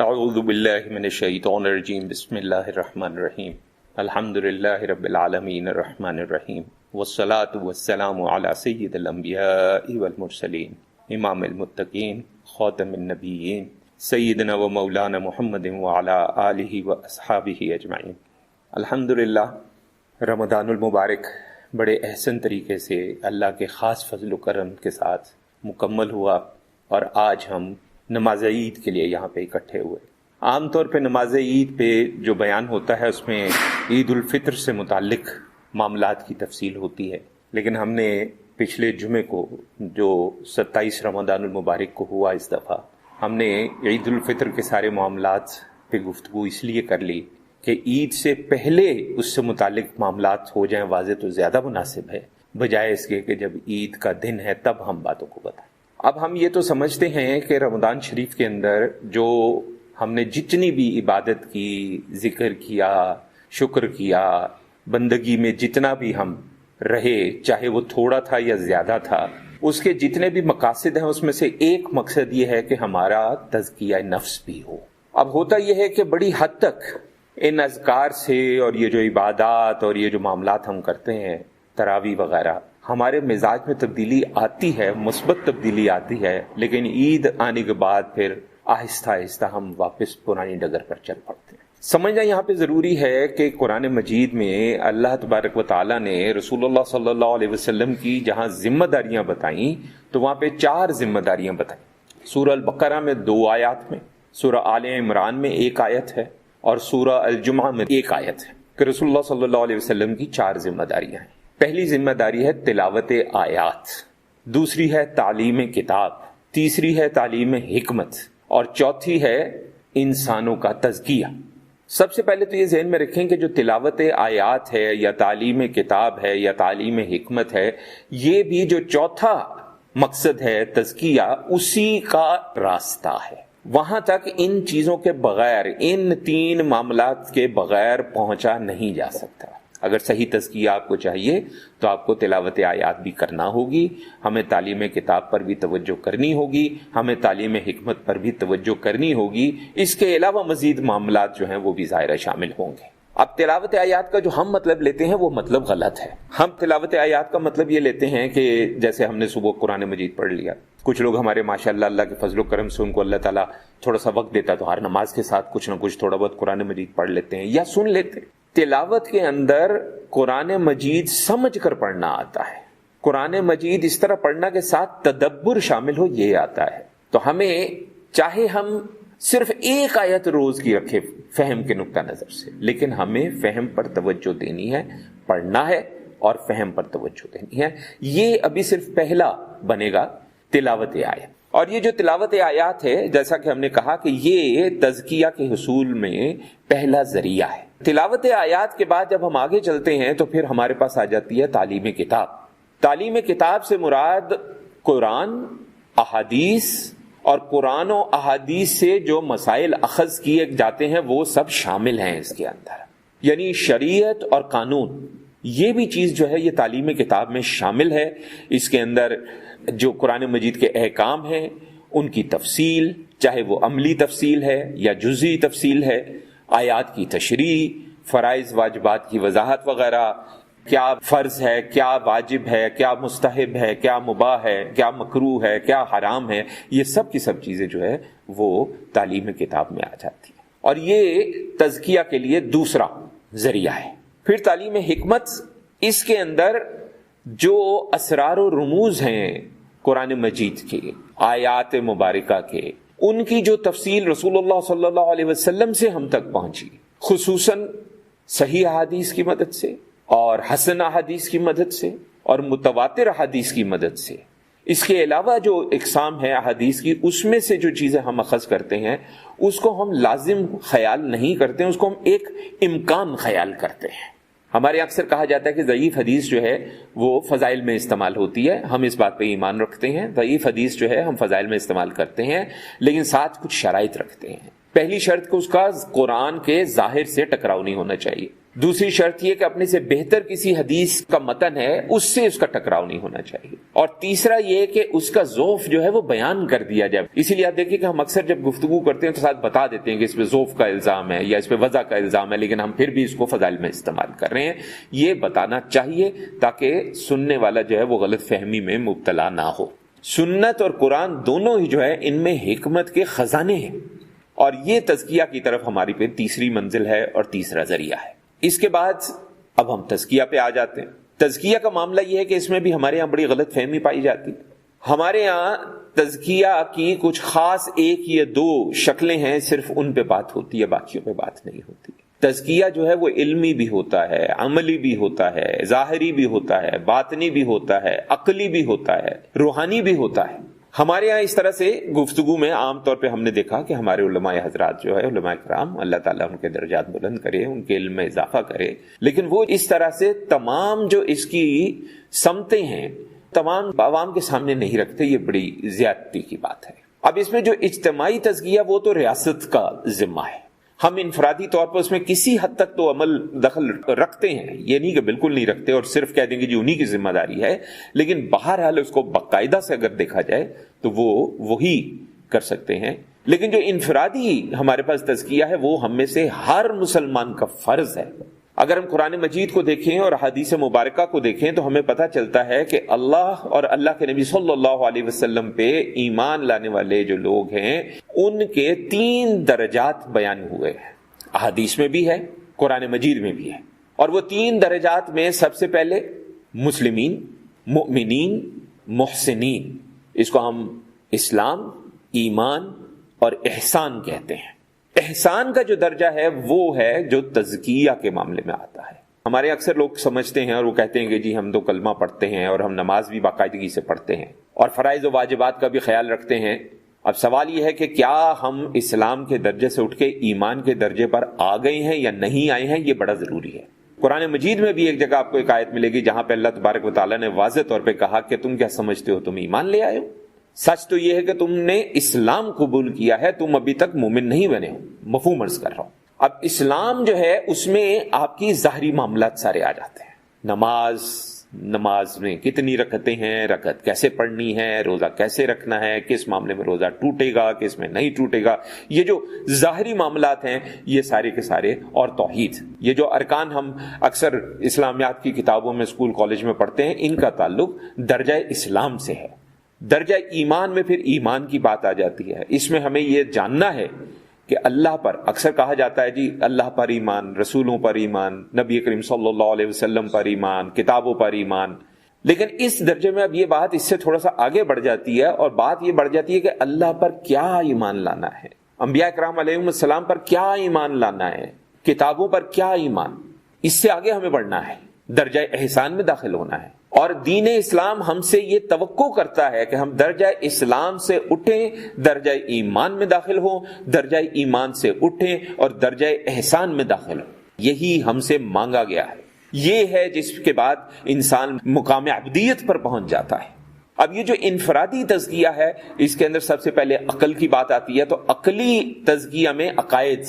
اعوذ باللہ من الشیطان الرجیم بسم اللہ الرحمن الرحیم الحمد للہ رب العالمین الرحمن الرحیم والصلاة والسلام علی سید الانبیاء والمرسلین امام المتقین خاتم النبیین سیدنا و مولانا محمد وعلی آلہ و اصحابہ اجمعین۔ الحمدللہ رمضان المبارک بڑے احسن طریقے سے اللہ کے خاص فضل و کرم کے ساتھ مکمل ہوا، اور آج ہم نماز عید کے لیے یہاں پہ اکٹھے ہوئے۔ عام طور پہ نماز عید پہ جو بیان ہوتا ہے اس میں عید الفطر سے متعلق معاملات کی تفصیل ہوتی ہے، لیکن ہم نے پچھلے جمعے کو جو 27 رمضان المبارک کو ہوا، اس دفعہ ہم نے عید الفطر کے سارے معاملات پہ گفتگو اس لیے کر لی کہ عید سے پہلے اس سے متعلق معاملات ہو جائیں واضح تو زیادہ مناسب ہے، بجائے اس کے کہ جب عید کا دن ہے تب ہم باتوں کو بتائیں۔ اب ہم یہ تو سمجھتے ہیں کہ رمضان شریف کے اندر جو ہم نے جتنی بھی عبادت کی، ذکر کیا، شکر کیا، بندگی میں جتنا بھی ہم رہے، چاہے وہ تھوڑا تھا یا زیادہ تھا، اس کے جتنے بھی مقاصد ہیں اس میں سے ایک مقصد یہ ہے کہ ہمارا تزکیہ نفس بھی ہو۔ اب ہوتا یہ ہے کہ بڑی حد تک ان اذکار سے اور یہ جو عبادات اور یہ جو معاملات ہم کرتے ہیں، تراویح وغیرہ، ہمارے مزاج میں تبدیلی آتی ہے، مثبت تبدیلی آتی ہے، لیکن عید آنے کے بعد پھر آہستہ آہستہ ہم واپس پرانی ڈگر پر چل پڑتے ہیں۔ سمجھنا یہاں پہ ضروری ہے کہ قرآن مجید میں اللہ تبارک و تعالیٰ نے رسول اللہ صلی اللہ علیہ وسلم کی جہاں ذمہ داریاں بتائیں تو وہاں پہ 4 ذمہ داریاں بتائیں۔ سورہ البقرہ میں 2 آیات میں، سورہ آل عمران میں 1 آیت ہے، اور سورہ الجمعہ میں 1 آیت ہے کہ رسول اللہ صلی اللہ علیہ وسلم کی 4 ذمہ داریاں ہیں۔ پہلی ذمہ داری ہے تلاوت آیات، دوسری ہے تعلیم کتاب، تیسری ہے تعلیم حکمت، اور چوتھی ہے انسانوں کا تزکیہ۔ سب سے پہلے تو یہ ذہن میں رکھیں کہ جو تلاوت آیات ہے یا تعلیم کتاب ہے یا تعلیم حکمت ہے، یہ بھی جو چوتھا مقصد ہے تزکیہ، اسی کا راستہ ہے۔ وہاں تک ان چیزوں کے بغیر، ان 3 معاملات کے بغیر پہنچا نہیں جا سکتا۔ اگر صحیح تزکیہ آپ کو چاہیے تو آپ کو تلاوت آیات بھی کرنا ہوگی، ہمیں تعلیم کتاب پر بھی توجہ کرنی ہوگی، ہمیں تعلیم حکمت پر بھی توجہ کرنی ہوگی، اس کے علاوہ مزید معاملات جو ہیں وہ بھی ظاہرہ شامل ہوں گے۔ اب تلاوت آیات کا جو ہم مطلب لیتے ہیں وہ مطلب غلط ہے۔ ہم تلاوت آیات کا مطلب یہ لیتے ہیں کہ جیسے ہم نے صبح قرآن مجید پڑھ لیا، کچھ لوگ ہمارے ماشاءاللہ اللہ کے فضل و کرم سے ان کو اللہ تعالیٰ تھوڑا سا وقت دیتا تو ہر نماز کے ساتھ کچھ نہ کچھ تھوڑا بہت قرآن مجید پڑھ لیتے ہیں یا سن لیتے ہیں۔ تلاوت کے اندر قرآن مجید سمجھ کر پڑھنا آتا ہے، قرآن مجید اس طرح پڑھنا کے ساتھ تدبر شامل ہو، یہ آتا ہے۔ تو ہمیں چاہے ہم صرف 1 آیت روز کی رکھے فہم کے نقطہ نظر سے، لیکن ہمیں فہم پر توجہ دینی ہے، پڑھنا ہے اور فہم پر توجہ دینی ہے۔ یہ ابھی صرف پہلا بنے گا تلاوت آیت۔ اور یہ جو تلاوت آیات ہے، جیسا کہ ہم نے کہا کہ یہ تزکیہ کے حصول میں پہلا ذریعہ ہے۔ تلاوت آیات کے بعد جب ہم آگے چلتے ہیں تو پھر ہمارے پاس آ جاتی ہے تعلیم کتاب۔ تعلیم کتاب سے مراد قرآن، احادیث، اور قرآن و احادیث سے جو مسائل اخذ کیے جاتے ہیں وہ سب شامل ہیں اس کے اندر، یعنی شریعت اور قانون، یہ بھی چیز جو ہے یہ تعلیم کتاب میں شامل ہے۔ اس کے اندر جو قرآن مجید کے احکام ہیں ان کی تفصیل، چاہے وہ عملی تفصیل ہے یا جزئی تفصیل ہے، آیات کی تشریح، فرائض واجبات کی وضاحت وغیرہ، کیا فرض ہے، کیا واجب ہے، کیا مستحب ہے، کیا مباح ہے، کیا مکروہ ہے، کیا حرام ہے، یہ سب کی سب چیزیں جو ہے وہ تعلیم کتاب میں آ جاتی ہیں، اور یہ تزکیہ کے لیے دوسرا ذریعہ ہے۔ پھر تعلیم حکمت، اس کے اندر جو اسرار و رموز ہیں قرآن مجید کے، آیات مبارکہ کے، ان کی جو تفصیل رسول اللہ صلی اللہ علیہ وسلم سے ہم تک پہنچی، خصوصاً صحیح احادیث کی مدد سے اور حسن احادیث کی مدد سے اور متواتر احادیث کی مدد سے، اس کے علاوہ جو اقسام ہے احادیث کی، اس میں سے جو چیزیں ہم اخذ کرتے ہیں اس کو ہم لازم خیال نہیں کرتے ہیں، اس کو ہم ایک امکان خیال کرتے ہیں۔ ہمارے اکثر کہا جاتا ہے کہ ضعیف حدیث جو ہے وہ فضائل میں استعمال ہوتی ہے، ہم اس بات پہ ایمان رکھتے ہیں، ضعیف حدیث جو ہے ہم فضائل میں استعمال کرتے ہیں، لیکن ساتھ کچھ شرائط رکھتے ہیں پہلی شرط کو اس کا قرآن کے ظاہر سے ٹکراؤ نہیں ہونا چاہیے. دوسری شرط یہ کہ اپنے سے بہتر کسی حدیث کا متن ہے اس سے اس کا ٹکراؤ نہیں ہونا چاہیے. اور تیسرا یہ کہ اس کا ذوف جو ہے وہ بیان کر دیا جائے. اسی لیے آپ دیکھیں کہ ہم اکثر جب گفتگو کرتے ہیں تو ساتھ بتا دیتے ہیں کہ اس پہ ذوف کا الزام ہے یا اس پہ وضع کا الزام ہے، لیکن ہم پھر بھی اس کو فضائل میں استعمال کر رہے ہیں. یہ بتانا چاہیے تاکہ سننے والا جو ہے وہ غلط فہمی میں مبتلا نہ ہو. سنت اور قرآن دونوں ہی جو ہے ان میں حکمت کے خزانے ہیں، اور یہ تزکیہ کی طرف ہماری پہ تیسری منزل ہے اور تیسرا ذریعہ ہے. اس کے بعد اب ہم تزکیہ پہ آ جاتے ہیں. تزکیہ کا معاملہ یہ ہے کہ اس میں بھی ہمارے یہاں بڑی غلط فہمی پائی جاتی. ہمارے یہاں تزکیہ کی کچھ خاص ایک یا دو شکلیں ہیں، صرف ان پہ بات ہوتی ہے، باقیوں پہ بات نہیں ہوتی. تزکیہ جو ہے وہ علمی بھی ہوتا ہے، عملی بھی ہوتا ہے، ظاہری بھی ہوتا ہے، باطنی بھی ہوتا ہے، عقلی بھی ہوتا ہے، روحانی بھی ہوتا ہے. ہمارے یہاں اس طرح سے گفتگو میں عام طور پہ ہم نے دیکھا کہ ہمارے علماء حضرات جو ہے، علماء کرام، اللہ تعالیٰ ان کے درجات بلند کرے، ان کے علم میں اضافہ کرے، لیکن وہ اس طرح سے تمام جو اس کی سمتیں ہیں تمام عوام کے سامنے نہیں رکھتے. یہ بڑی زیادتی کی بات ہے. اب اس میں جو اجتماعی تزکیہ وہ تو ریاست کا ذمہ ہے. ہم انفرادی طور پر اس میں کسی حد تک تو عمل دخل رکھتے ہیں، یہ نہیں کہ بالکل نہیں رکھتے اور صرف کہہ دیں گے جی انہی کی ذمہ داری ہے، لیکن بہرحال اس کو باقاعدہ سے اگر دیکھا جائے تو وہ وہی کر سکتے ہیں. لیکن جو انفرادی ہمارے پاس تزکیہ ہے وہ ہم میں سے ہر مسلمان کا فرض ہے. اگر ہم قرآن مجید کو دیکھیں اور حدیث مبارکہ کو دیکھیں تو ہمیں پتہ چلتا ہے کہ اللہ اور اللہ کے نبی صلی اللہ علیہ وسلم پہ ایمان لانے والے جو لوگ ہیں ان کے 3 درجات بیان ہوئے ہیں. حدیث میں بھی ہے، قرآن مجید میں بھی ہے. اور وہ 3 درجات میں سب سے پہلے مسلمین، مؤمنین، محسنین، اس کو ہم اسلام، ایمان اور احسان کہتے ہیں. احسان کا جو درجہ ہے وہ ہے جو تزکیہ کے معاملے میں آتا ہے. ہمارے اکثر لوگ سمجھتے ہیں اور وہ کہتے ہیں کہ جی ہم تو کلمہ پڑھتے ہیں اور ہم نماز بھی باقاعدگی سے پڑھتے ہیں اور فرائض و واجبات کا بھی خیال رکھتے ہیں. اب سوال یہ ہے کہ کیا ہم اسلام کے درجے سے اٹھ کے ایمان کے درجے پر آ گئے ہیں یا نہیں آئے ہیں؟ یہ بڑا ضروری ہے. قرآن مجید میں بھی ایک جگہ آپ کو ایک آیت ملے گی جہاں پہ اللہ تبارک و تعالیٰ نے واضح طور پہ کہا کہ تم کیا سمجھتے ہو، تم ایمان لے آئے ہو. سچ تو یہ ہے کہ تم نے اسلام قبول کیا ہے، تم ابھی تک مومن نہیں بنے ہو. مفہوم عرض کر رہا ہوں. اب اسلام جو ہے اس میں آپ کی ظاہری معاملات سارے آ جاتے ہیں. نماز میں کتنی رکعتیں ہیں، رکعت کیسے پڑھنی ہے، روزہ کیسے رکھنا ہے، کس معاملے میں روزہ ٹوٹے گا، کس میں نہیں ٹوٹے گا. یہ جو ظاہری معاملات ہیں یہ سارے کے سارے، اور توحید، یہ جو ارکان ہم اکثر اسلامیات کی کتابوں میں اسکول کالج میں پڑھتے ہیں، ان کا تعلق درجہ اسلام سے ہے. درجہ ایمان میں پھر ایمان کی بات آ جاتی ہے. اس میں ہمیں یہ جاننا ہے کہ اللہ پر اکثر کہا جاتا ہے جی اللہ پر ایمان، رسولوں پر ایمان، نبی کریم صلی اللہ علیہ وسلم پر ایمان، کتابوں پر ایمان. لیکن اس درجے میں اب یہ بات اس سے تھوڑا سا آگے بڑھ جاتی ہے، اور بات یہ بڑھ جاتی ہے کہ اللہ پر کیا ایمان لانا ہے، انبیاء کرام علیہم السلام پر کیا ایمان لانا ہے، کتابوں پر کیا ایمان. اس سے آگے ہمیں بڑھنا ہے، درجہ احسان میں داخل ہونا ہے. اور دین اسلام ہم سے یہ توقع کرتا ہے کہ ہم درجہ اسلام سے اٹھیں، درجہ ایمان میں داخل ہوں، درجہ ایمان سے اٹھیں اور درجہ احسان میں داخل ہوں. یہی ہم سے مانگا گیا ہے. یہ ہے جس کے بعد انسان مقام عبدیت پر پہنچ جاتا ہے. اب یہ جو انفرادی تزکیہ ہے اس کے اندر سب سے پہلے عقل کی بات آتی ہے، تو عقلی تزکیہ میں عقائد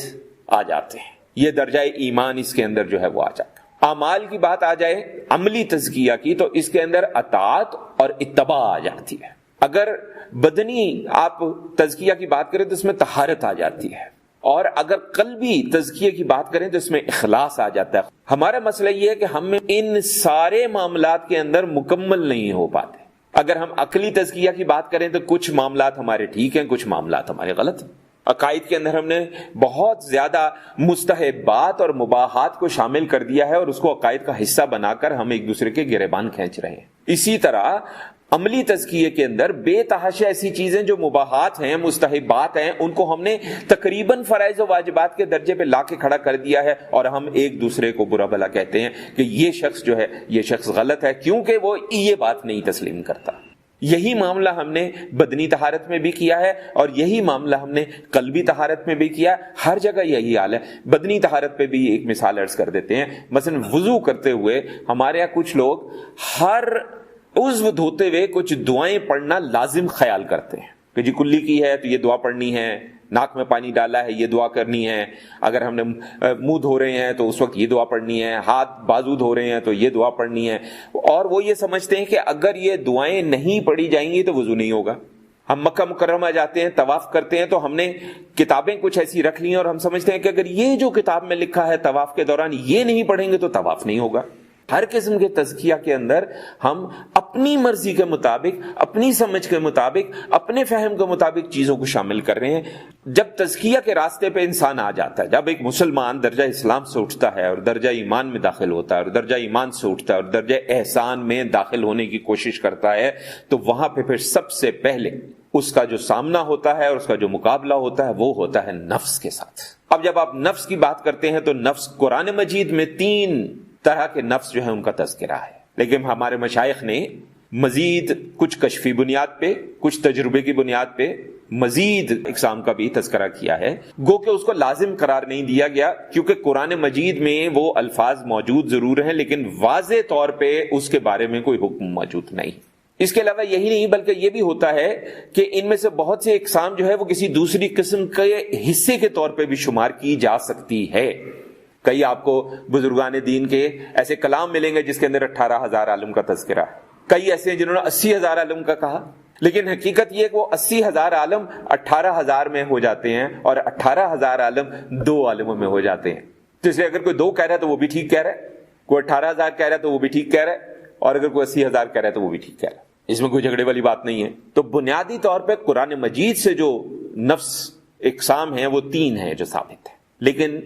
آ جاتے ہیں. یہ درجہ ایمان اس کے اندر جو ہے وہ آ جاتا ہے. اعمال کی بات آ جائے عملی تزکیہ کی تو اس کے اندر اطاعت اور اتباع آ جاتی ہے. اگر بدنی آپ تزکیہ کی بات کریں تو اس میں طہارت آ جاتی ہے، اور اگر قلبی تزکیہ کی بات کریں تو اس میں اخلاص آ جاتا ہے. ہمارا مسئلہ یہ ہے کہ ہم ان سارے معاملات کے اندر مکمل نہیں ہو پاتے. اگر ہم عقلی تزکیہ کی بات کریں تو کچھ معاملات ہمارے ٹھیک ہیں، کچھ معاملات ہمارے غلط ہیں. عقائد کے اندر ہم نے بہت زیادہ مستحبات اور مباحات کو شامل کر دیا ہے اور اس کو عقائد کا حصہ بنا کر ہم ایک دوسرے کے گریبان کھینچ رہے ہیں. اسی طرح عملی تزکیے کے اندر بے تحاشا ایسی چیزیں جو مباحات ہیں، مستحبات ہیں، ان کو ہم نے تقریباً فرائض و واجبات کے درجے پہ لا کے کھڑا کر دیا ہے، اور ہم ایک دوسرے کو برا بھلا کہتے ہیں کہ یہ شخص جو ہے یہ شخص غلط ہے کیونکہ وہ یہ بات نہیں تسلیم کرتا. یہی معاملہ ہم نے بدنی طہارت میں بھی کیا ہے اور یہی معاملہ ہم نے قلبی طہارت میں بھی کیا. ہر جگہ یہی حال ہے. بدنی طہارت پہ بھی ایک مثال عرض کر دیتے ہیں. مثلا وضو کرتے ہوئے ہمارے یہاں کچھ لوگ ہر عضو دھوتے ہوئے کچھ دعائیں پڑھنا لازم خیال کرتے ہیں کہ جی کلی کی ہے تو یہ دعا پڑھنی ہے، ناک میں پانی ڈالا ہے یہ دعا کرنی ہے، اگر ہم نے منہ دھو رہے ہیں تو اس وقت یہ دعا پڑھنی ہے، ہاتھ بازو دھو رہے ہیں تو یہ دعا پڑھنی ہے، اور وہ یہ سمجھتے ہیں کہ اگر یہ دعائیں نہیں پڑھی جائیں گی تو وضو نہیں ہوگا۔ ہم مکہ مکرمہ جاتے ہیں، طواف کرتے ہیں، تو ہم نے کتابیں کچھ ایسی رکھ لی ہیں اور ہم سمجھتے ہیں کہ اگر یہ جو کتاب میں لکھا ہے طواف کے دوران یہ نہیں پڑھیں گے تو طواف نہیں ہوگا۔ ہر قسم کے تزکیہ کے اندر ہم اپنی مرضی کے مطابق، اپنی سمجھ کے مطابق، اپنے فہم کے مطابق چیزوں کو شامل کر رہے ہیں۔ جب تزکیہ کے راستے پہ انسان آ جاتا ہے، جب ایک مسلمان درجہ اسلام سے اٹھتا ہے اور درجہ ایمان میں داخل ہوتا ہے، اور درجہ ایمان سے اٹھتا ہے اور درجہ احسان میں داخل ہونے کی کوشش کرتا ہے، تو وہاں پہ پھر سب سے پہلے اس کا جو سامنا ہوتا ہے اور اس کا جو مقابلہ ہوتا ہے وہ ہوتا ہے نفس کے ساتھ۔ اب جب آپ نفس کی بات کرتے ہیں تو نفس قرآن مجید میں 3 طرح کے نفس جو ہے ان کا تذکرہ ہے، لیکن ہمارے مشائخ نے مزید کچھ کشفی بنیاد پہ، کچھ تجربے کی بنیاد پہ مزید اقسام کا بھی تذکرہ کیا ہے، گو کہ اس کو لازم قرار نہیں دیا گیا، کیونکہ قرآن مجید میں وہ الفاظ موجود ضرور ہیں لیکن واضح طور پہ اس کے بارے میں کوئی حکم موجود نہیں۔ اس کے علاوہ یہی نہیں بلکہ یہ بھی ہوتا ہے کہ ان میں سے بہت سے اقسام جو ہے وہ کسی دوسری قسم کے حصے کے طور پہ بھی شمار کی جا سکتی ہے۔ کئی آپ کو بزرگان دین کے ایسے کلام ملیں گے جس کے اندر 18,000 عالم کا تذکرہ ہے، کئی ایسے ہیں جنہوں نے 80,000 عالم کا کہا، لیکن حقیقت یہ کہ وہ 80,000 عالم 18,000 میں ہو جاتے ہیں اور 18,000 عالم 2 عالموں میں ہو جاتے ہیں۔ تو اس لیے اگر کوئی 2 کہہ رہا ہے تو وہ بھی ٹھیک کہہ رہا ہے، کوئی 18,000 کہہ رہا ہے تو وہ بھی ٹھیک کہہ رہا ہے، اور اگر کوئی 80,000 کہہ رہا ہے تو وہ بھی ٹھیک کہہ رہا ہے، اس میں کوئی جھگڑے والی بات نہیں ہے۔ تو بنیادی طور پہ قرآن مجید سے جو نفس اقسام ہیں وہ 3 ہیں جو ثابت ہیں، لیکن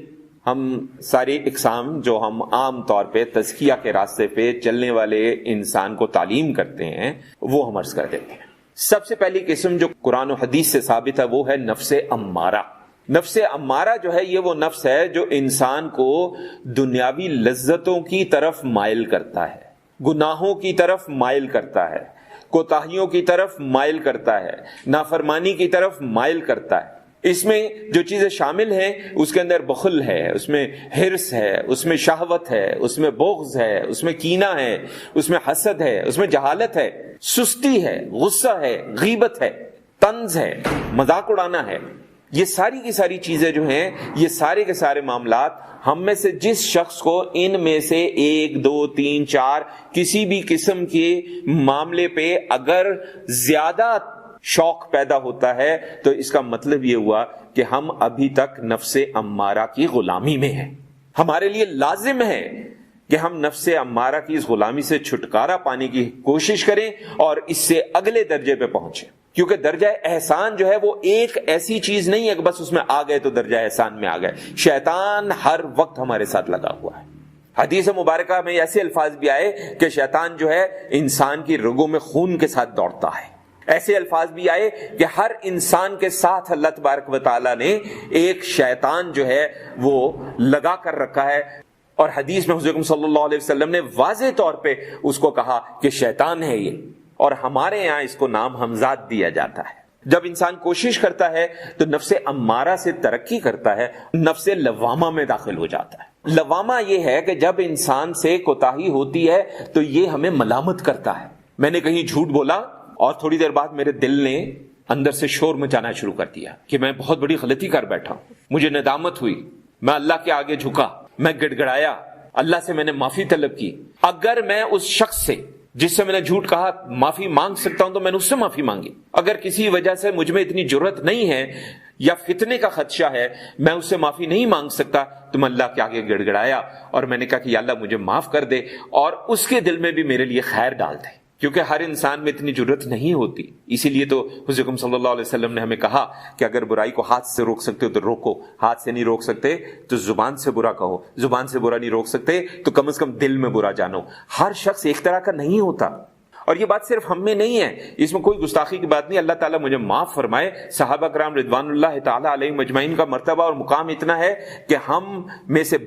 ہم سارے اقسام جو ہم عام طور پہ تزکیہ کے راستے پہ چلنے والے انسان کو تعلیم کرتے ہیں وہ ہم عرض کر دیتے ہیں۔ سب سے پہلی قسم جو قرآن و حدیث سے ثابت ہے وہ ہے نفس امارہ۔ نفس امارہ جو ہے یہ وہ نفس ہے جو انسان کو دنیاوی لذتوں کی طرف مائل کرتا ہے، گناہوں کی طرف مائل کرتا ہے، کوتاہیوں کی طرف مائل کرتا ہے، نافرمانی کی طرف مائل کرتا ہے۔ اس میں جو چیزیں شامل ہیں اس کے اندر بخل ہے، اس میں حرص ہے، اس میں شہوت ہے، اس میں بغض ہے، اس میں کینہ ہے، اس میں حسد ہے، اس میں جہالت ہے، سستی ہے، غصہ ہے، غیبت ہے، طنز ہے، مذاق اڑانا ہے۔ یہ ساری کی ساری چیزیں جو ہیں، یہ سارے کے سارے معاملات ہم میں سے جس شخص کو ان میں سے 1 2 3 4 کسی بھی قسم کے معاملے پہ اگر زیادہ شوق پیدا ہوتا ہے تو اس کا مطلب یہ ہوا کہ ہم ابھی تک نفس امارہ کی غلامی میں ہیں۔ ہمارے لیے لازم ہے کہ ہم نفس امارہ کی اس غلامی سے چھٹکارا پانے کی کوشش کریں اور اس سے اگلے درجے پہ پہنچیں، کیونکہ درجہ احسان جو ہے وہ ایک ایسی چیز نہیں ہے کہ بس اس میں آ گئے تو درجہ احسان میں آ گئے۔ شیطان ہر وقت ہمارے ساتھ لگا ہوا ہے۔ حدیث مبارکہ میں ایسے الفاظ بھی آئے کہ شیطان جو ہے انسان کی رگوں میں خون کے ساتھ دوڑتا ہے۔ ایسے الفاظ بھی آئے کہ ہر انسان کے ساتھ اللہ تبارک و تعالیٰ نے ایک شیطان جو ہے وہ لگا کر رکھا ہے، اور حدیث میں حضور صلی اللہ علیہ وسلم نے واضح طور پہ اس کو کہا کہ شیطان ہے یہ، اور ہمارے یہاں اس کو نام حمزات دیا جاتا ہے۔ جب انسان کوشش کرتا ہے تو نفس امارہ سے ترقی کرتا ہے، نفس لوامہ میں داخل ہو جاتا ہے۔ لوامہ یہ ہے کہ جب انسان سے کوتاہی ہوتی ہے تو یہ ہمیں ملامت کرتا ہے۔ میں نے کہیں جھوٹ بولا اور تھوڑی دیر بعد میرے دل نے اندر سے شور مچانا شروع کر دیا کہ میں بہت بڑی غلطی کر بیٹھا ہوں، مجھے ندامت ہوئی، میں اللہ کے آگے جھکا، میں گڑ گڑایا، اللہ سے میں نے معافی طلب کی۔ اگر میں اس شخص سے جس سے میں نے جھوٹ کہا معافی مانگ سکتا ہوں تو میں نے اس سے معافی مانگی۔ اگر کسی وجہ سے مجھ میں اتنی جرأت نہیں ہے یا فتنے کا خدشہ ہے، میں اس سے معافی نہیں مانگ سکتا، تو میں اللہ کے آگے گڑ گڑایا اور میں نے کہا کہ یا اللہ مجھے معاف کر دے، اور اس کے دل میں بھی میرے لیے خیر ڈال دے، کیونکہ ہر انسان میں اتنی جرأت نہیں ہوتی۔ اسی لیے تو حضور صلی اللہ علیہ وسلم نے ہمیں کہا کہ اگر برائی کو ہاتھ سے روک سکتے ہو تو روکو، ہاتھ سے نہیں روک سکتے تو زبان سے برا کہو، زبان سے برا نہیں روک سکتے تو کم از کم دل میں برا جانو۔ ہر شخص ایک طرح کا نہیں ہوتا، اور یہ بات صرف ہم میں نہیں ہے، اس میں کوئی گستاخی کی بات نہیں۔ اللہ تعالیٰ مجھے معاف فرمائے، صحابہ کرام رضوان اللہ تعالیٰ علیہ مجمعین کا مرتبہ اور مقام اتنا ہے کہ ہم میں سے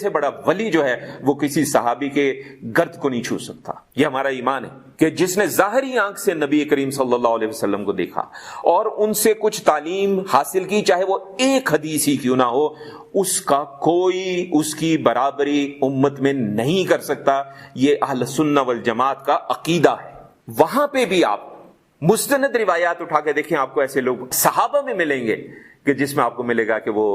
بڑا ولی جو ہے وہ کسی صحابی کے گرد کو نہیں چھو سکتا۔ یہ ہمارا ایمان ہے کہ جس نے ظاہری آنکھ سے نبی کریم صلی اللہ علیہ وسلم کو دیکھا اور ان سے کچھ تعلیم حاصل کی، چاہے وہ ایک حدیث ہی کیوں نہ ہو، اس کا کوئی اس کی برابری امت میں نہیں کر سکتا۔ یہ اہل سنہ والجماعت کا عقیدہ ہے۔ وہاں پہ بھی آپ مستند روایات اٹھا کے دیکھیں، آپ کو ایسے لوگ صحابہ میں ملیں گے کہ جس میں آپ کو ملے گا کہ وہ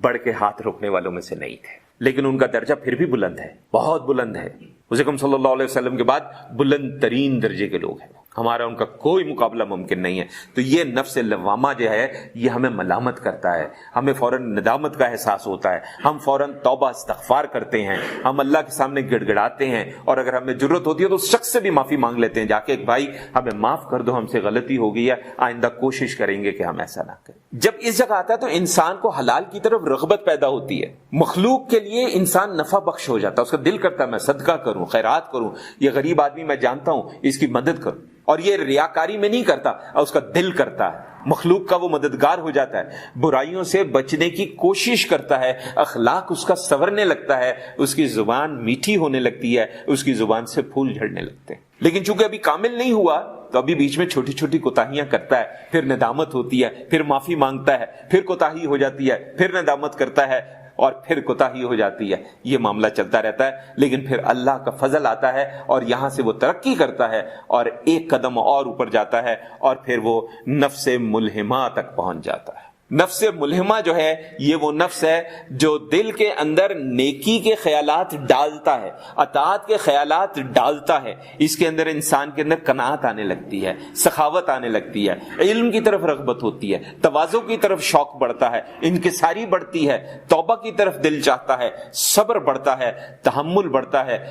بڑھ کے ہاتھ روکنے والوں میں سے نہیں تھے، لیکن ان کا درجہ پھر بھی بلند ہے، بہت بلند ہے۔ حضور صلی اللہ علیہ وسلم کے بعد بلند ترین درجے کے لوگ ہیں، ہمارا ان کا کوئی مقابلہ ممکن نہیں ہے۔ تو یہ نفس لوامہ جو ہے یہ ہمیں ملامت کرتا ہے، ہمیں فوراً ندامت کا احساس ہوتا ہے، ہم فوراً توبہ استغفار کرتے ہیں، ہم اللہ کے سامنے گڑ گڑاتے ہیں، اور اگر ہمیں ضرورت ہوتی ہے تو اس شخص سے بھی معافی مانگ لیتے ہیں جا کے، ایک بھائی ہمیں معاف کر دو، ہم سے غلطی ہو گئی ہے، آئندہ کوشش کریں گے کہ ہم ایسا نہ کریں۔ جب اس جگہ آتا ہے تو انسان کو حلال کی طرف رغبت پیدا ہوتی ہے، مخلوق کے لیے انسان نفع بخش ہو جاتا ہے، اس کا دل کرتا ہے میں صدقہ کروں، خیرات کروں، یہ غریب آدمی میں جانتا ہوں اس کی مدد کروں، اور یہ ریاکاری میں نہیں کرتا، اس کا دل کرتا ہے، مخلوق کا وہ مددگار ہو جاتا ہے، برائیوں سے بچنے کی کوشش کرتا ہے، اخلاق اس کا سنورنے لگتا ہے، اس کی زبان میٹھی ہونے لگتی ہے، اس کی زبان سے پھول جھڑنے لگتے ہیں۔ لیکن چونکہ ابھی کامل نہیں ہوا تو ابھی بیچ میں چھوٹی چھوٹی کوتاہیاں کرتا ہے، پھر ندامت ہوتی ہے، پھر معافی مانگتا ہے، پھر کوتاہی ہو جاتی ہے، پھر ندامت کرتا ہے، اور پھر کوتاہی ہو جاتی ہے۔ یہ معاملہ چلتا رہتا ہے، لیکن پھر اللہ کا فضل آتا ہے اور یہاں سے وہ ترقی کرتا ہے اور ایک قدم اور اوپر جاتا ہے، اور پھر وہ نفس ملہمہ تک پہنچ جاتا ہے۔ نفس ملہمہ جو ہے یہ وہ نفس ہے جو دل کے اندر نیکی کے خیالات ڈالتا ہے، اطاعت کے خیالات ڈالتا ہے، اس کے اندر انسان کے اندر قناعت آنے لگتی ہے، سخاوت آنے لگتی ہے، علم کی طرف رغبت ہوتی ہے، تواضع کی طرف شوق بڑھتا ہے، انکساری بڑھتی ہے، توبہ کی طرف دل چاہتا ہے، صبر بڑھتا ہے، تحمل بڑھتا ہے،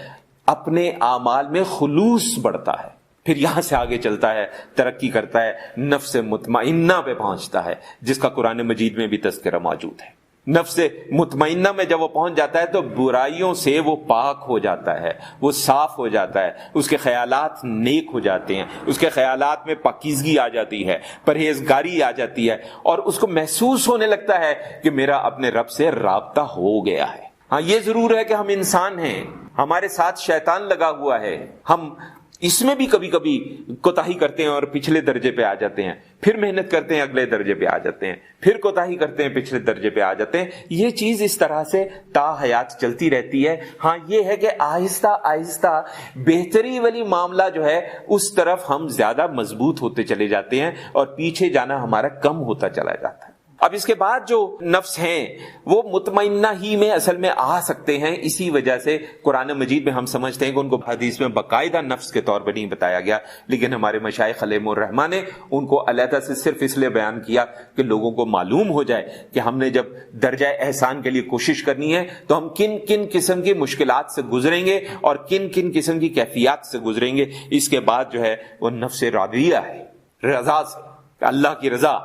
اپنے اعمال میں خلوص بڑھتا ہے، پھر یہاں سے آگے چلتا ہے، ترقی کرتا ہے، نفس مطمئنہ پہ پہنچتا ہے، جس کا قرآن مجید میں بھی تذکرہ موجود ہے۔ نفس مطمئنہ میں جب وہ پہنچ جاتا ہے تو برائیوں سے وہ پاک ہو جاتا ہے، وہ صاف ہو جاتا ہے، اس کے خیالات نیک ہو جاتے ہیں، اس کے خیالات میں پاکیزگی آ جاتی ہے، پرہیزگاری آ جاتی ہے، اور اس کو محسوس ہونے لگتا ہے کہ میرا اپنے رب سے رابطہ ہو گیا ہے۔ ہاں یہ ضرور ہے کہ ہم انسان ہیں، ہمارے ساتھ شیطان لگا ہوا ہے، ہم اس میں بھی کبھی کبھی کوتاہی کرتے ہیں اور پچھلے درجے پہ آ جاتے ہیں، پھر محنت کرتے ہیں اگلے درجے پہ آ جاتے ہیں، پھر کوتاہی کرتے ہیں پچھلے درجے پہ آ جاتے ہیں۔ یہ چیز اس طرح سے تا حیات چلتی رہتی ہے۔ ہاں یہ ہے کہ آہستہ آہستہ بہتری والی معاملہ جو ہے اس طرف ہم زیادہ مضبوط ہوتے چلے جاتے ہیں اور پیچھے جانا ہمارا کم ہوتا چلا جاتا ہے۔ اب اس کے بعد جو نفس ہیں وہ مطمئنہ ہی میں اصل میں آ سکتے ہیں، اسی وجہ سے قرآن مجید میں ہم سمجھتے ہیں کہ ان کو حدیث میں باقاعدہ نفس کے طور پر نہیں بتایا گیا، لیکن ہمارے مشائخ علیہم الرحمہ نے ان کو علیحدہ سے صرف اس لیے بیان کیا کہ لوگوں کو معلوم ہو جائے کہ ہم نے جب درجہ احسان کے لیے کوشش کرنی ہے تو ہم کن کن قسم کی مشکلات سے گزریں گے اور کن کن قسم کی کیفیات سے گزریں گے۔ اس کے بعد جو ہے وہ نفس راضیہ ہے، رضا سے، اللہ کی رضا،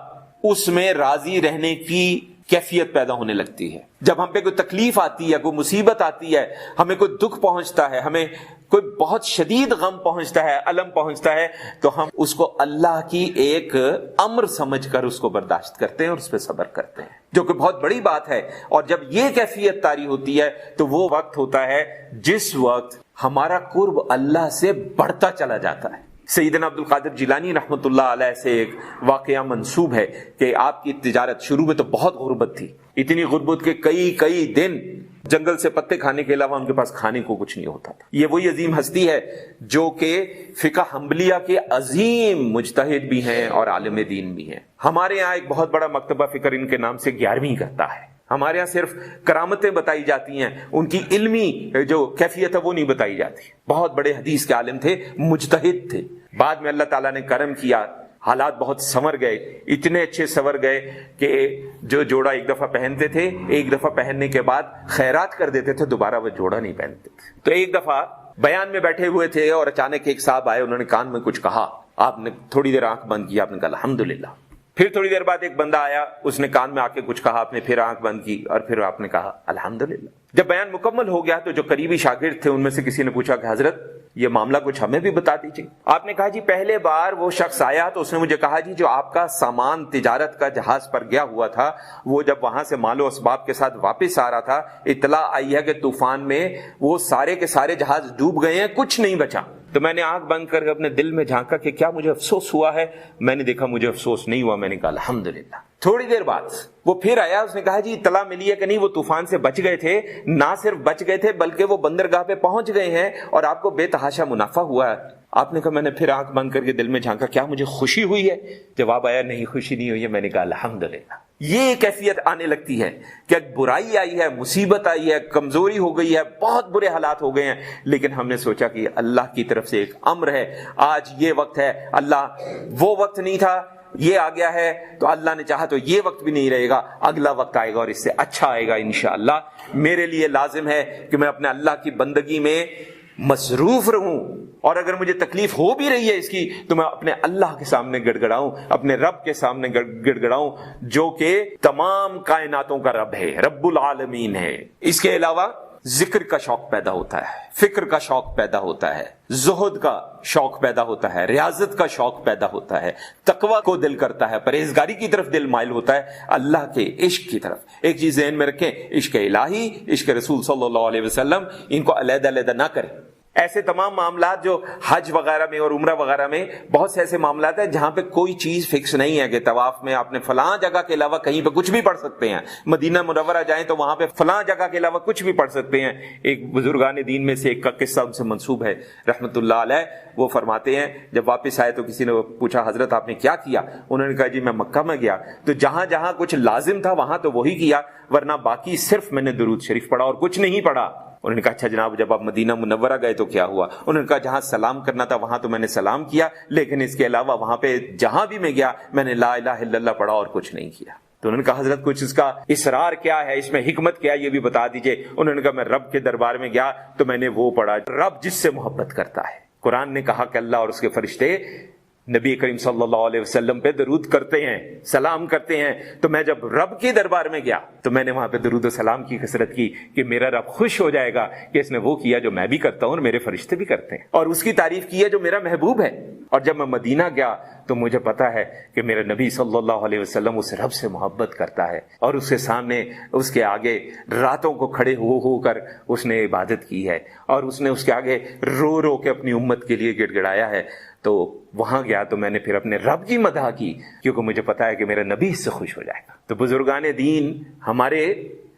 اس میں راضی رہنے کی کیفیت پیدا ہونے لگتی ہے۔ جب ہم پہ کوئی تکلیف آتی ہے، کوئی مصیبت آتی ہے، ہمیں کوئی دکھ پہنچتا ہے، ہمیں کوئی بہت شدید غم پہنچتا ہے، الم پہنچتا ہے، تو ہم اس کو اللہ کی ایک امر سمجھ کر اس کو برداشت کرتے ہیں اور اس پہ صبر کرتے ہیں، جو کہ بہت بڑی بات ہے۔ اور جب یہ کیفیت طاری ہوتی ہے تو وہ وقت ہوتا ہے جس وقت ہمارا قرب اللہ سے بڑھتا چلا جاتا ہے۔ سیدنا عبد القادر جیلانی رحمۃ اللہ علیہ سے ایک واقعہ منسوب ہے کہ آپ کی تجارت شروع میں تو بہت غربت تھی، اتنی غربت کے کئی دن جنگل سے پتے کھانے کے علاوہ ان کے پاس کھانے کو کچھ نہیں ہوتا تھا۔ یہ وہی عظیم ہستی ہے جو کہ فقہ حنبلیہ کے عظیم مجتہد بھی ہیں اور عالم دین بھی ہیں۔ ہمارے یہاں ایک بہت بڑا مکتبہ فکر ان کے نام سے 11ویں کرتا ہے۔ ہمارے یہاں صرف کرامتیں بتائی جاتی ہیں، ان کی علمی جو کیفیت ہے وہ نہیں بتائی جاتی۔ بہت بڑے حدیث کے عالم تھے، مجتہد تھے، بعد میں اللہ تعالیٰ نے کرم کیا، حالات بہت سنور گئے، اتنے اچھے سنور گئے کہ جو جوڑا ایک دفعہ پہنتے تھے، ایک دفعہ پہننے کے بعد خیرات کر دیتے تھے، دوبارہ وہ جوڑا نہیں پہنتے تھے۔ تو ایک دفعہ بیان میں بیٹھے ہوئے تھے اور اچانک ایک صاحب آئے، انہوں نے کان میں کچھ کہا، آپ نے تھوڑی دیر آنکھ بند کی، آپ نے کہا الحمدللہ۔ پھر تھوڑی دیر بعد ایک بندہ آیا، اس نے کان میں آ کے کچھ کہا، آپ نے پھر آنکھ بند کی اور پھر آپ نے کہا الحمدللہ۔ جب بیان مکمل ہو گیا تو جو قریبی شاگرد تھے ان میں سے کسی نے پوچھا کہ حضرت یہ معاملہ کچھ ہمیں بھی بتا دیجیے۔ آپ نے کہا جی پہلے بار وہ شخص آیا تو اس نے مجھے کہا جی جو آپ کا سامان تجارت کا جہاز پر گیا ہوا تھا، وہ جب وہاں سے مال و اسباب کے ساتھ واپس آ رہا تھا، اطلاع آئی ہے کہ طوفان میں وہ سارے کے سارے جہاز ڈوب گئے ہیں، کچھ نہیں بچا۔ تو میں نے آنکھ بند کر اپنے دل میں جھانکا کہ کیا مجھے افسوس ہوا ہے؟ میں نے دیکھا مجھے افسوس نہیں ہوا، میں نے کہا الحمدللہ۔ تھوڑی دیر بعد وہ پھر آیا، اس نے کہا جی اطلاع ملی ہے کہ نہیں وہ طوفان سے بچ گئے تھے، نہ صرف بچ گئے تھے بلکہ وہ بندرگاہ پہ پہنچ گئے ہیں اور آپ کو بے تحاشا منافع ہوا ہے۔ آپ نے کہا، میں نے پھر آنکھ بند کر کے دل میں جھانکا، کیا مجھے خوشی ہوئی ہے؟ جواب آیا، نہیں خوشی نہیں ہوئی ہے۔ میں نے کہا الحمدللہ۔ یہ کیفیت آنے لگتی ہے کہ برائی آئی ہے، مصیبت آئی ہے، کمزوری ہو گئی ہے، بہت برے حالات ہو گئے ہیں، لیکن ہم نے سوچا کہ اللہ کی طرف سے ایک امر ہے، آج یہ وقت ہے، اللہ وہ وقت نہیں تھا، یہ آ گیا ہے، تو اللہ نے چاہا تو یہ وقت بھی نہیں رہے گا، اگلا وقت آئے گا اور اس سے اچھا آئے گا انشاءاللہ۔ میرے لیے لازم ہے کہ میں اپنے اللہ کی بندگی میں مصروف رہوں، اور اگر مجھے تکلیف ہو بھی رہی ہے اس کی تو میں اپنے اللہ کے سامنے گڑ گڑاؤں، اپنے رب کے سامنے گڑ گڑاؤں جو کہ تمام کائناتوں کا رب ہے، رب العالمین ہے۔ اس کے علاوہ ذکر کا شوق پیدا ہوتا ہے، فکر کا شوق پیدا ہوتا ہے، زہد کا شوق پیدا ہوتا ہے، ریاضت کا شوق پیدا ہوتا ہے، تقوی کو دل کرتا ہے، پرہیزگاری کی طرف دل مائل ہوتا ہے، اللہ کے عشق کی طرف۔ ایک چیز ذہن میں رکھیں، عشق الہی، عشق رسول صلی اللہ علیہ وسلم، ان کو علیحدہ علیحدہ نہ کریں۔ ایسے تمام معاملات جو حج وغیرہ میں اور عمرہ وغیرہ میں، بہت سے ایسے معاملات ہیں جہاں پہ کوئی چیز فکس نہیں ہے کہ طواف میں آپ نے فلاں جگہ کے علاوہ کہیں پہ کچھ بھی پڑھ سکتے ہیں، مدینہ منورہ جائیں تو وہاں پہ فلاں جگہ کے علاوہ کچھ بھی پڑھ سکتے ہیں۔ ایک بزرگان دین میں سے ایک کا قصہ ان سے منسوب ہے رحمت اللہ علیہ، وہ فرماتے ہیں جب واپس آئے تو کسی نے پوچھا، حضرت آپ نے کیا کیا؟ انہوں نے کہا جی میں مکہ میں گیا تو جہاں جہاں کچھ لازم تھا وہاں تو وہی کیا، ورنہ باقی صرف میں نے درود شریف پڑھا اور کچھ نہیں پڑھا۔ انہوں نے کہا اچھا جناب جب آپ مدینہ منورہ گئے تو کیا ہوا؟ انہوں نے کہا جہاں سلام کرنا تھا وہاں تو میں نے سلام کیا، لیکن اس کے علاوہ وہاں پہ جہاں بھی میں گیا میں نے لا الہ الا اللہ پڑھا اور کچھ نہیں کیا۔ تو انہوں نے کہا حضرت کچھ اس کا اسرار کیا ہے، اس میں حکمت کیا ہے، یہ بھی بتا دیجئے۔ انہوں نے کہا میں رب کے دربار میں گیا تو میں نے وہ پڑھا، رب جس سے محبت کرتا ہے۔ قرآن نے کہا کہ اللہ اور اس کے فرشتے نبی کریم صلی اللہ علیہ وسلم پہ درود کرتے ہیں، سلام کرتے ہیں، تو میں جب رب کے دربار میں گیا تو میں نے وہاں پہ درود و سلام کی کثرت کی کہ میرا رب خوش ہو جائے گا کہ اس نے وہ کیا جو میں بھی کرتا ہوں اور میرے فرشتے بھی کرتے ہیں، اور اس کی تعریف کی ہے جو میرا محبوب ہے۔ اور جب میں مدینہ گیا تو مجھے پتا ہے کہ میرا نبی صلی اللہ علیہ وسلم اس رب سے محبت کرتا ہے، اور اس کے سامنے اس کے آگے راتوں کو کھڑے ہو کر اس نے عبادت کی ہے، اور اس نے اس کے آگے رو رو کے اپنی امت کے لیے گڑ گڑایا ہے۔ تو وہاں گیا تو میں نے پھر اپنے رب کی مدح کی کیونکہ مجھے پتا ہے کہ میرا نبی اس سے خوش ہو جائے گا۔ تو بزرگان دین ہمارے،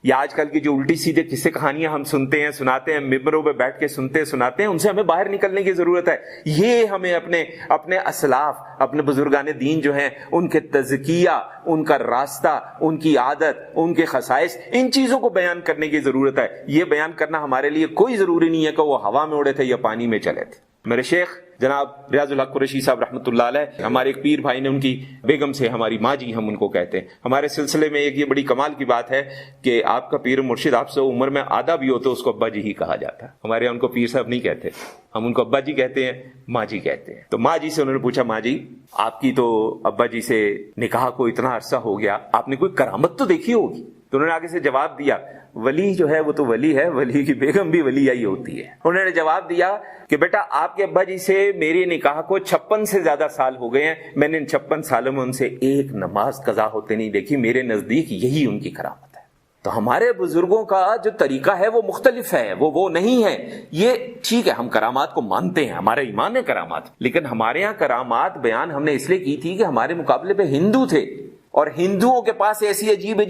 یا آج کل کی جو الٹی سیدھے قصے کہانیاں ہم سنتے ہیں، سناتے ہیں، ممبروں پہ بیٹھ کے سناتے ہیں، ان سے ہمیں باہر نکلنے کی ضرورت ہے۔ یہ ہمیں اپنے اسلاف، اپنے بزرگان دین جو ہیں ان کے تزکیہ، ان کا راستہ، ان کی عادت، ان کے خصائص، ان چیزوں کو بیان کرنے کی ضرورت ہے۔ یہ بیان کرنا ہمارے لیے کوئی ضروری نہیں ہے کہ وہ ہوا میں اڑے تھے یا پانی میں چلے تھے۔ میرے شیخ جناب ریاض الحق قریشی صاحب رحمۃ اللہ علیہ، ہمارے ایک پیر بھائی نے ان کی بیگم سے، ہماری ماں جی ہم ان کو کہتے ہیں، ہمارے سلسلے میں ایک یہ بڑی کمال کی بات ہے کہ آپ کا پیر مرشد آپ سے عمر میں آدھا بھی ہو تو اس کو ابا جی ہی کہا جاتا ہے۔ ہمارے یہاں ان کو پیر صاحب نہیں کہتے، ہم ان کو ابا جی کہتے ہیں، ماں جی کہتے ہیں۔ تو ماں جی سے انہوں نے پوچھا، ماں جی آپ کی تو ابا جی سے نکاح کو اتنا عرصہ ہو گیا، آپ نے کوئی کرامت تو دیکھی ہوگی؟ تو انہوں نے آگے سے جواب دیا، ولی جو ہے وہ تو ولی ہے، ولی کی بیگم بھی ولی ہی ہوتی ہے۔ انہوں نے جواب دیا کہ بیٹا آپ کے ابا جی سے میری نکاح کو 56 سے زیادہ سال ہو گئے ہیں، میں نے ان 56 سالوں میں ان سے ایک نماز قضا ہوتے نہیں دیکھی، میرے نزدیک یہی ان کی کرامت ہے۔ تو ہمارے بزرگوں کا جو طریقہ ہے وہ مختلف ہے، وہ نہیں ہے۔ یہ ٹھیک ہے، ہم کرامات کو مانتے ہیں، ہمارا ایمان ہے کرامات، لیکن ہمارے یہاں کرامات بیان ہم نے اس لیے کی تھی کہ ہمارے مقابلے پہ ہندو تھے، اور ہندوؤں کے پاس ایسی عجیب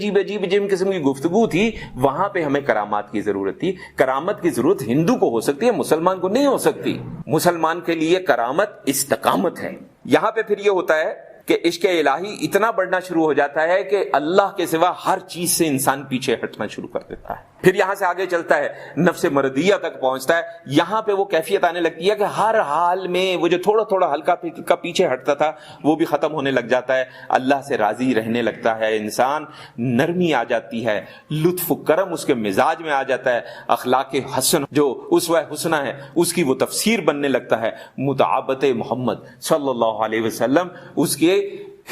قسم کی گفتگو تھی، وہاں پہ ہمیں کرامات کی ضرورت تھی۔ کرامت کی ضرورت ہندو کو ہو سکتی ہے، مسلمان کو نہیں ہو سکتی۔ مسلمان کے لیے کرامت استقامت ہے۔ یہاں پہ پھر یہ ہوتا ہے کہ عشق الہی اتنا بڑھنا شروع ہو جاتا ہے کہ اللہ کے سوا ہر چیز سے انسان پیچھے ہٹنا شروع کر دیتا ہے۔ پھر یہاں سے آگے چلتا ہے، نفس مردیہ تک پہنچتا ہے۔ یہاں پہ وہ کیفیت آنے لگتی ہے کہ ہر حال میں وہ جو تھوڑا تھوڑا ہلکا کا پیچھے ہٹتا تھا وہ بھی ختم ہونے لگ جاتا ہے، اللہ سے راضی رہنے لگتا ہے انسان، نرمی آ جاتی ہے، لطف و کرم اس کے مزاج میں آ جاتا ہے، اخلاق حسن جو اسوہ حسنہ ہے اس کی وہ تفسیر بننے لگتا ہے، متعابت محمد صلی اللہ علیہ وسلم اس کے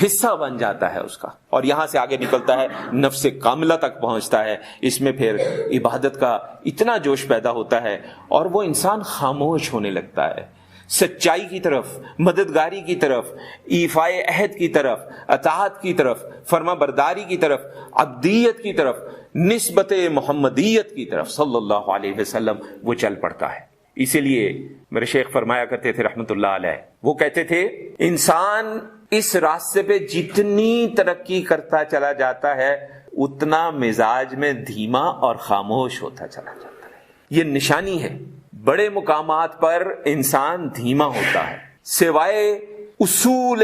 حصہ بن جاتا ہے اس کا، اور یہاں سے آگے نکلتا ہے، نفس کاملہ تک پہنچتا ہے۔ اس میں پھر عبادت کا اتنا جوش پیدا ہوتا ہے اور وہ انسان خاموش ہونے لگتا ہے، سچائی کی طرف، مددگاری کی طرف، ایفائے عہد کی طرف، اطاعت کی طرف، فرما برداری کی طرف، عبدیت کی طرف، نسبت محمدیت کی طرف صلی اللہ علیہ وسلم وہ چل پڑتا ہے۔ اسی لیے میرے شیخ فرمایا کرتے تھے رحمت اللہ علیہ، وہ کہتے تھے انسان اس راستے پہ جتنی ترقی کرتا چلا جاتا ہے اتنا مزاج میں دھیما اور خاموش ہوتا چلا جاتا ہے۔ یہ نشانی ہے، بڑے مقامات پر انسان دھیما ہوتا ہے، سوائے اصول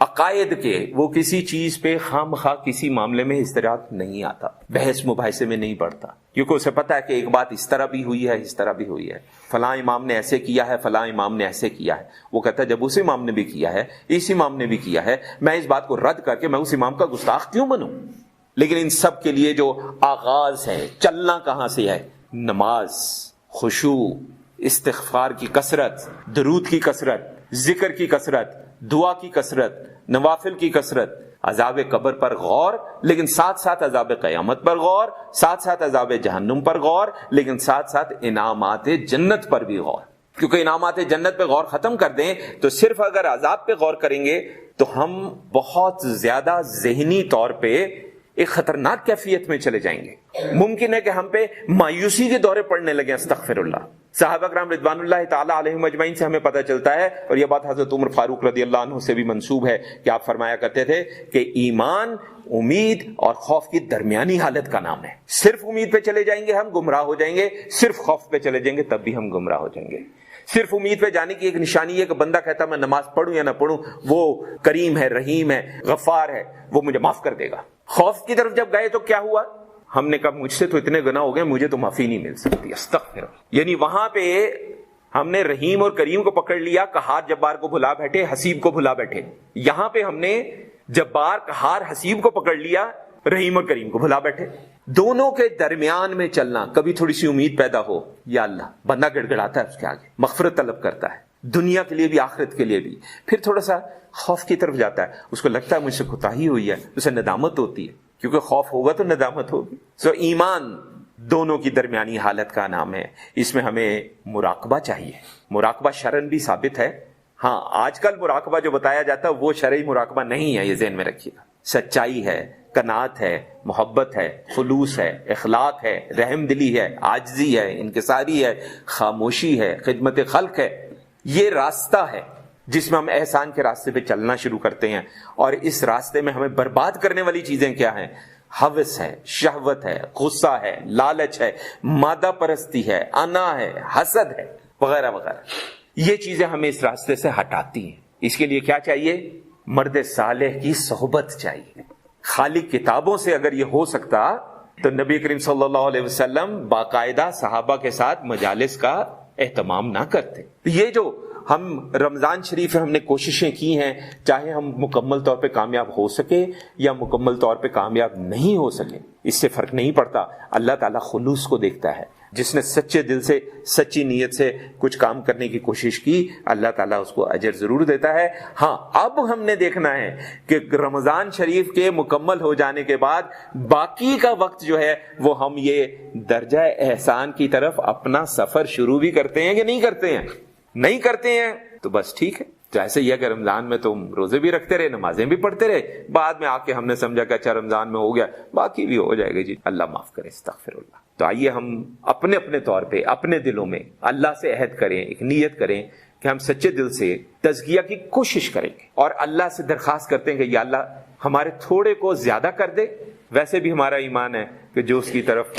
عقائد کے وہ کسی چیز پہ خام خواہ کسی معاملے میں اشتراک نہیں آتا، بحث مباحثے میں نہیں پڑتا، کیونکہ اسے پتا ہے کہ ایک بات اس طرح بھی ہوئی ہے، اس طرح بھی ہوئی ہے، فلاں امام نے ایسے کیا ہے، فلاں امام نے ایسے کیا ہے۔ وہ کہتا ہے جب اس امام نے بھی کیا ہے، اس امام نے بھی کیا ہے، میں اس بات کو رد کر کے میں اس امام کا گستاخ کیوں بنوں؟ لیکن ان سب کے لیے جو آغاز ہے، چلنا کہاں سے ہے؟ نماز، خشوع، استغفار کی کثرت، درود کی کثرت، ذکر کی کثرت، دعا کی کثرت، نوافل کی کثرت، عذاب قبر پر غور، لیکن ساتھ ساتھ عذاب قیامت پر غور، ساتھ ساتھ عذاب جہنم پر غور، لیکن ساتھ ساتھ انعامات جنت پر بھی غور، کیونکہ انعامات جنت پہ غور ختم کر دیں تو صرف اگر عذاب پہ غور کریں گے تو ہم بہت زیادہ ذہنی طور پہ ایک خطرناک کیفیت میں چلے جائیں گے۔ ممکن ہے کہ ہم پہ مایوسی کے دورے پڑنے لگے، استغفر اللہ۔ صحابہ کرام رضوان اللہ تعالیٰ علیہم اجمعین سے ہمیں پتہ چلتا ہے، اور یہ بات حضرت عمر فاروق رضی اللہ عنہ سے بھی منسوب ہے کہ آپ فرمایا کرتے تھے کہ ایمان امید اور خوف کی درمیانی حالت کا نام ہے۔ صرف امید پہ چلے جائیں گے ہم گمراہ ہو جائیں گے، صرف خوف پہ چلے جائیں گے تب بھی ہم گمراہ ہو جائیں گے۔ صرف امید پہ جانے کی ایک نشانی ہے کہ بندہ کہتا میں نماز پڑھوں یا نہ پڑھوں، وہ کریم ہے، رحیم ہے، غفار ہے، وہ مجھے معاف کر دے گا۔ خوف کی طرف جب گئے تو کیا ہوا؟ ہم نے کہا مجھ سے تو اتنے گناہ ہو گئے، مجھے تو معافی نہیں مل سکتی، استغفر۔ یعنی وہاں پہ ہم نے رحیم اور کریم کو پکڑ لیا، قہار جبار کو بھلا بیٹھے، حسیب کو بھلا بیٹھے۔ یہاں پہ ہم نے جبار، قہار، حسیب کو پکڑ لیا، رحیم اور کریم کو بھلا بیٹھے۔ دونوں کے درمیان میں چلنا، کبھی تھوڑی سی امید پیدا ہو، یا اللہ، بندہ گڑ گڑاتا ہے اس کے آگے، مغفرت طلب کرتا ہے، دنیا کے لیے بھی آخرت کے لیے بھی، پھر تھوڑا سا خوف کی طرف جاتا ہے، اس کو لگتا ہے مجھ سے کوتاہی ہوئی ہے، اسے ندامت ہوتی ہے، کیونکہ خوف ہوگا تو ندامت ہوگی۔ سو ایمان دونوں کی درمیانی حالت کا نام ہے۔ اس میں ہمیں مراقبہ چاہیے۔ مراقبہ شرعاً بھی ثابت ہے، ہاں آج کل مراقبہ جو بتایا جاتا ہے وہ شرعی مراقبہ نہیں ہے، یہ ذہن میں رکھیے گا۔ سچائی ہے، قناعت ہے، محبت ہے، خلوص ہے، اخلاق ہے، رحم دلی ہے، عاجزی ہے، انکساری ہے، خاموشی ہے، خدمت خلق ہے۔ یہ راستہ ہے جس میں ہم احسان کے راستے پہ چلنا شروع کرتے ہیں، اور اس راستے میں ہمیں برباد کرنے والی چیزیں کیا ہیں؟ ہوس ہے، شہوت ہے، غصہ ہے، لالچ ہے، مادہ پرستی ہے، انا ہے، حسد ہے، وغیرہ وغیرہ۔ یہ چیزیں ہمیں اس راستے سے ہٹاتی ہیں۔ اس کے لیے کیا چاہیے؟ مرد صالح کی صحبت چاہیے۔ خالی کتابوں سے اگر یہ ہو سکتا تو نبی کریم صلی اللہ علیہ وسلم باقاعدہ صحابہ کے ساتھ مجالس کا اہتمام نہ کرتے۔ یہ جو ہم رمضان شریف میں ہم نے کوششیں کی ہیں، چاہے ہم مکمل طور پہ کامیاب ہو سکے یا مکمل طور پہ کامیاب نہیں ہو سکے، اس سے فرق نہیں پڑتا۔ اللہ تعالیٰ خلوص کو دیکھتا ہے۔ جس نے سچے دل سے، سچی نیت سے کچھ کام کرنے کی کوشش کی، اللہ تعالیٰ اس کو اجر ضرور دیتا ہے۔ ہاں اب ہم نے دیکھنا ہے کہ رمضان شریف کے مکمل ہو جانے کے بعد باقی کا وقت جو ہے وہ ہم یہ درجہ احسان کی طرف اپنا سفر شروع بھی کرتے ہیں کہ نہیں کرتے ہیں۔ نہیں کرتے ہیں تو بس ٹھیک ہے، جیسے یہ کہ رمضان میں تم روزے بھی رکھتے رہے، نمازیں بھی پڑھتے رہے، بعد میں آ کے ہم نے سمجھا کہ اچھا رمضان میں ہو گیا، باقی بھی ہو جائے گا، جی اللہ معاف کرے، استغفر اللہ۔ تو آئیے ہم اپنے اپنے طور پہ اپنے دلوں میں اللہ سے عہد کریں، ایک نیت کریں کہ ہم سچے دل سے تزکیہ کی کوشش کریں گے، اور اللہ سے درخواست کرتے ہیں کہ یا اللہ ہمارے تھوڑے کو زیادہ کر دے۔ ویسے بھی ہمارا ایمان ہے کہ جو اس کی طرف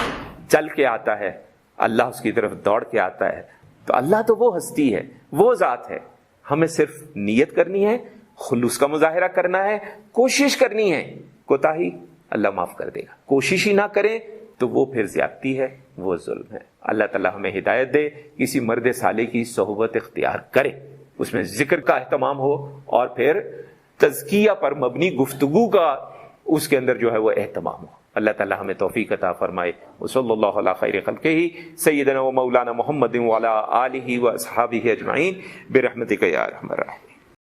چل کے آتا ہے اللہ اس کی طرف دوڑ کے آتا ہے۔ تو اللہ تو وہ ہستی ہے، وہ ذات ہے، ہمیں صرف نیت کرنی ہے، خلوص کا مظاہرہ کرنا ہے، کوشش کرنی ہے، کوتاہی اللہ معاف کر دے گا۔ کوشش ہی نہ کریں تو وہ پھر زیادتی ہے، وہ ظلم ہے۔ اللہ تعالیٰ ہمیں ہدایت دے، کسی مرد صالح کی صحبت اختیار کرے، اس میں ذکر کا اہتمام ہو، اور پھر تزکیہ پر مبنی گفتگو کا اس کے اندر جو ہے وہ اہتمام ہو۔ اللہ تعالیٰ ہمیں توفیق عطا فرمائے۔ وصلی اللہ علی خیر خلقہ سیدنا و مولانا محمد وعلی آلہ و اصحابہ اجمعین برحمتک یا ارحم الراحمین۔